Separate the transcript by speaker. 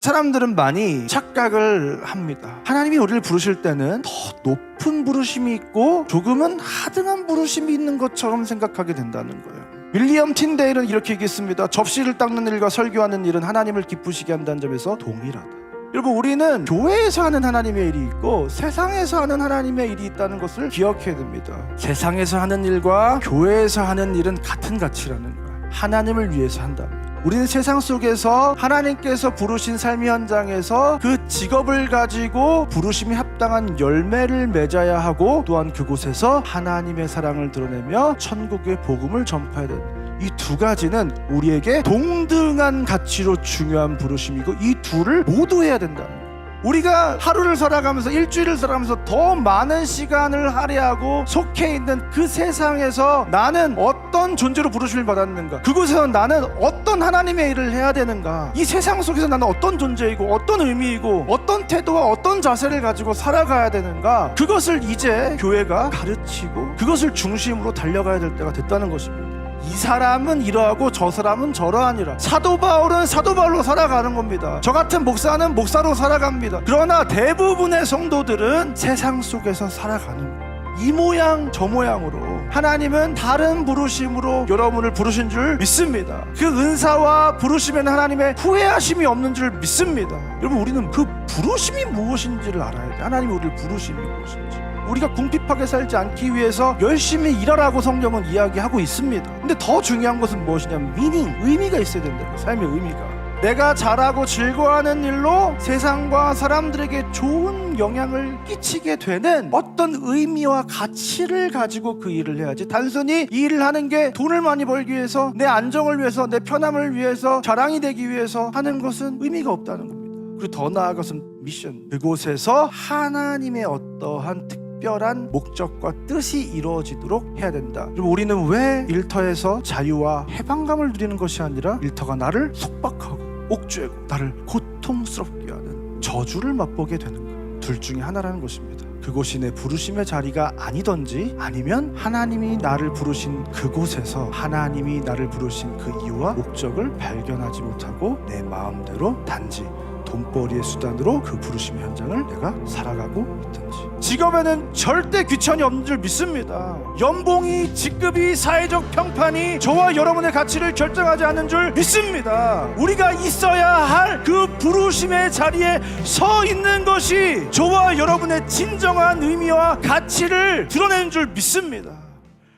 Speaker 1: 사람들은 많이 착각을 합니다. 하나님이 우리를 부르실 때는 더 높은 부르심이 있고 조금은 하등한 부르심이 있는 것처럼 생각하게 된다는 거예요. 윌리엄 틴데일은 이렇게 얘기했습니다. 접시를 닦는 일과 설교하는 일은 하나님을 기쁘시게 한다는 점에서 동일하다. 여러분, 우리는 교회에서 하는 하나님의 일이 있고 세상에서 하는 하나님의 일이 있다는 것을 기억해야 됩니다. 세상에서 하는 일과 교회에서 하는 일은 같은 가치라는 거예요. 하나님을 위해서 한다면. 우리는 세상 속에서 하나님께서 부르신 삶의 현장에서 그 직업을 가지고 부르심이 합당한 열매를 맺어야 하고, 또한 그곳에서 하나님의 사랑을 드러내며 천국의 복음을 전파해야 된다. 이 두 가지는 우리에게 동등한 가치로 중요한 부르심이고 이 둘을 모두 해야 된다는 거예요. 우리가 하루를 살아가면서, 일주일을 살아가면서 더 많은 시간을 할애하고 속해 있는 그 세상에서 나는 어떤 존재로 부르심을 받았는가, 그곳에서 나는 어떤 하나님의 일을 해야 되는가, 이 세상 속에서 나는 어떤 존재이고 어떤 의미이고 어떤 태도와 어떤 자세를 가지고 살아가야 되는가, 그것을 이제 교회가 가르치고 그것을 중심으로 달려가야 될 때가 됐다는 것입니다. 이 사람은 이러하고 저 사람은 저러하니라. 사도 바울은 사도 바울로 살아가는 겁니다. 저 같은 목사는 목사로 살아갑니다. 그러나 대부분의 성도들은 세상 속에서 살아가는 거예요. 이 모양 저 모양으로. 하나님은 다른 부르심으로 여러분을 부르신 줄 믿습니다. 그 은사와 부르심에는 하나님의 후회하심이 없는 줄 믿습니다. 여러분, 우리는 그 부르심이 무엇인지를 알아야 돼. 하나님이 우리를 부르심이 무엇인지. 우리가 궁핍하게 살지 않기 위해서 열심히 일하라고 성경은 이야기하고 있습니다. 근데 더 중요한 것은 무엇이냐면 의미가 있어야 된다. 삶의 의미가. 내가 잘하고 즐거워하는 일로 세상과 사람들에게 좋은 영향을 끼치게 되는 어떤 의미와 가치를 가지고 그 일을 해야지, 단순히 이 일을 하는 게 돈을 많이 벌기 위해서, 내 안정을 위해서, 내 편함을 위해서, 자랑이 되기 위해서 하는 것은 의미가 없다는 겁니다. 그리고 더 나아가서는 미션, 그곳에서 하나님의 어떠한 특별한 목적과 뜻이 이루어지도록 해야 된다. 그럼 우리는 왜 일터에서 자유와 해방감을 누리는 것이 아니라 일터가 나를 속박하고 옥죄고 나를 고통스럽게 하는 저주를 맛보게 되는가? 둘 중에 하나라는 것입니다. 그곳이 내 부르심의 자리가 아니던지, 아니면 하나님이 나를 부르신 그곳에서 하나님이 나를 부르신 그 이유와 목적을 발견하지 못하고 내 마음대로 단지 돈벌이의 수단으로 그 부르심의 현장을 내가 살아가고 있든지. 직업에는 절대 귀천이 없는 줄 믿습니다. 연봉이, 직급이, 사회적 평판이 저와 여러분의 가치를 결정하지 않는 줄 믿습니다. 우리가 있어야 할 그 부르심의 자리에 서 있는 것이 저와 여러분의 진정한 의미와 가치를 드러내는 줄 믿습니다.